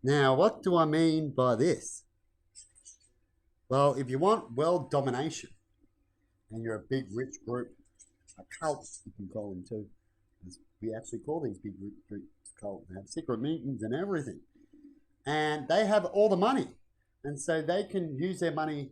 Now, what do I mean by this? Well, if you want world domination and you're a big rich group, a cult, you can call them too. We actually call these big rich groups cults. They have secret meetings and everything. And they have all the money. And so they can use their money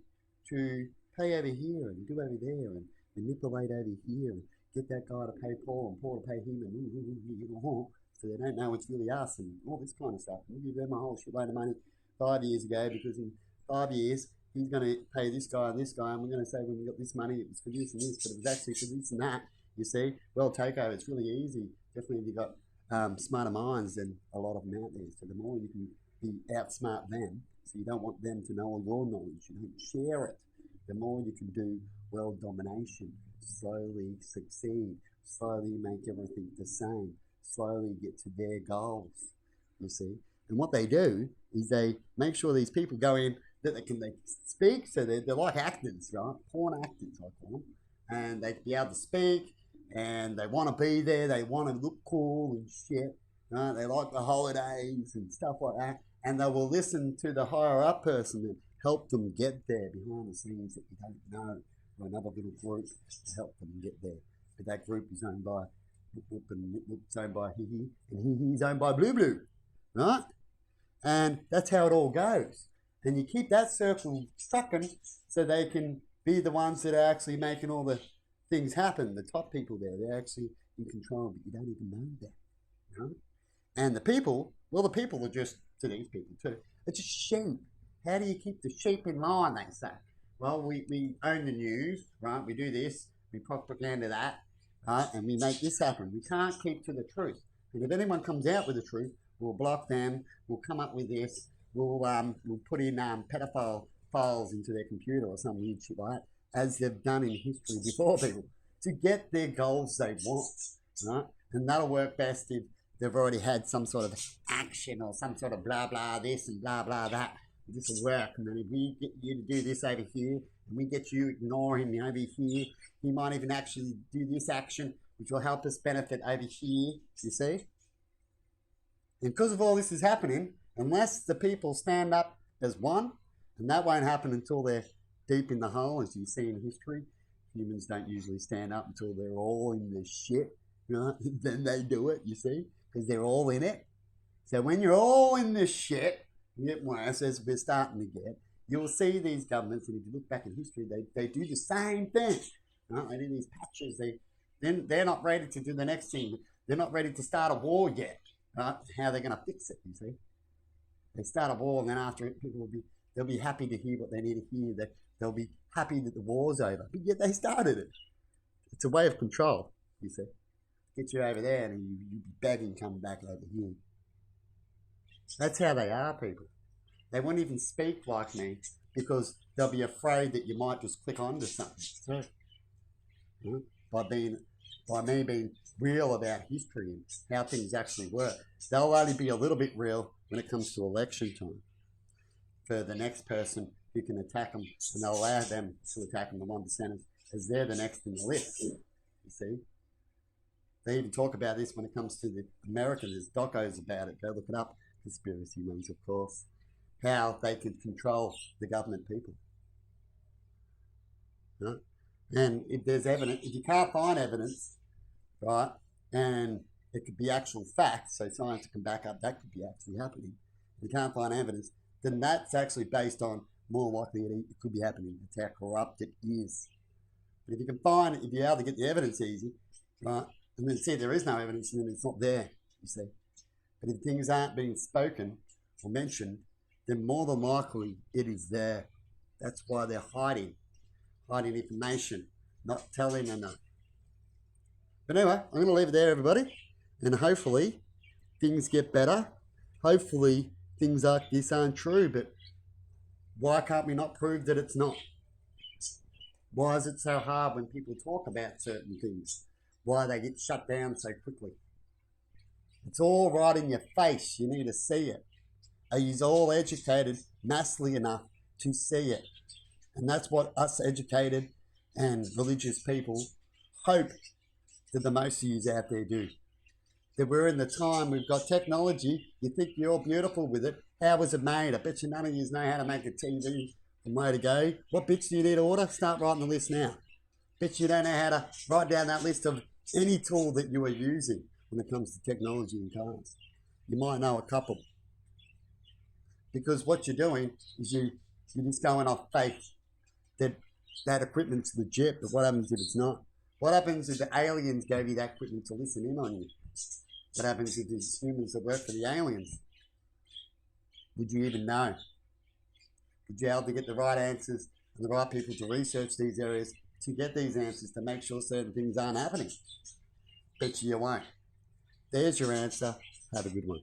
to pay over here and do over there and manipulate over here and get that guy to pay Paul and Paul to pay him and so they don't know it's really us and all this kind of stuff. We give them a whole shitload of money 5 years ago because in 5 years he's going to pay this guy and we're going to say when we got this money it was for this and this, but it was actually for this and that. You see, well, takeover, it's really easy. Definitely if you've got smarter minds than a lot of them out there. So the more you can be outsmart them, so you don't want them to know all your knowledge, you don't share it. The more you can do world domination, slowly succeed, slowly make everything the same, slowly get to their goals, you see. And what they do is they make sure these people go in that they speak, so they're like actors, right? Porn actors, I call them. And they be able to speak, and they want to be there, they want to look cool and shit, right? They like the holidays and stuff like that. And they will listen to the higher up person and help them get there behind the scenes that you don't know, or another little group to help them get there. But that group is owned by Whoop and Whoop's owned by Hee and He's owned by Blue Blue, right? And that's how it all goes. And you keep that circle trucking so they can be the ones that are actually making all the things happen. The top people there, they're actually in control, but you don't even know that, you know? And the people, well, the people are just, to these people too, it's just sheep. How do you keep the sheep in line, they say? Well, we own the news, right? We do this, we propaganda that, right? And we make this happen. We can't keep to the truth. And if anyone comes out with the truth, we'll block them, we'll come up with this, we'll put in pedophile files into their computer or some weird shit like that, as they've done in history before people, to get their goals they want, right? And that'll work best if they've already had some sort of action or some sort of blah blah this and blah blah that. This will work, and then if we get you to do this over here, and we get you to ignore him over here, he might even actually do this action, which will help us benefit over here. You see? And because of all this is happening, unless the people stand up as one, and that won't happen until they're deep in the hole, as you see in history. Humans don't usually stand up until they're all in the shit, right? Then they do it, you see, because they're all in it. So when you're all in this shit, you get worse, as we're starting to get, you'll see these governments, and if you look back in history, they do the same thing. Right? They do these patches. They're not ready to do the next thing. They're not ready to start a war yet. Right? How they're going to fix it, you see. They start a war, and then after it, they'll be happy to hear what they need to hear. They'll be happy that the war's over. But yet they started it. It's a way of control, you see. Get you over there, and you be begging coming back over here. That's how they are, people. They won't even speak like me because they'll be afraid that you might just click onto something. So, you know, by me being real about history and how things actually work, they'll only be a little bit real when it comes to election time for the next person who can attack them, and they'll allow them to attack them, the 1%ers, as they're the next in the list. You see? They even talk about this when it comes to the American. There's docos about it. Go look it up. Conspiracy ones, of course. How they can control the government people. Right? And if there's evidence, if you can't find evidence, right, and it could be actual facts, so science can back up that could be actually happening. If you can't find evidence, then that's actually based on more likely it could be happening. It's how corrupt it is. But if you can find it, if you're able to get the evidence easy, right, and then see there is no evidence, and then it's not there, you see. But if things aren't being spoken or mentioned, then more than likely it is there. That's why they're hiding information, not telling enough. But anyway, I'm going to leave it there, everybody. And hopefully things get better. Hopefully things like this aren't true, but why can't we not prove that it's not? Why is it so hard when people talk about certain things? Why they get shut down so quickly? It's all right in your face. You need to see it. Are you all educated massively enough to see it? And that's what us educated and religious people hope that the most of you out there do. That we're in the time, we've got technology, you think you're beautiful with it, How was it made? I bet you none of you know how to make a TV from where to go. What bits do you need to order? Start writing the list now. Bet you don't know how to write down that list of any tool that you are using when it comes to technology in cars. You might know a couple. Because what you're doing is you're just going off faith that that equipment's legit, but what happens if it's not? What happens if the aliens gave you that equipment to listen in on you? What happens if there's humans that work for the aliens? Would you even know? Would you be able to get the right answers and the right people to research these areas to get these answers to make sure certain things aren't happening? Bet you won't. There's your answer. Have a good one.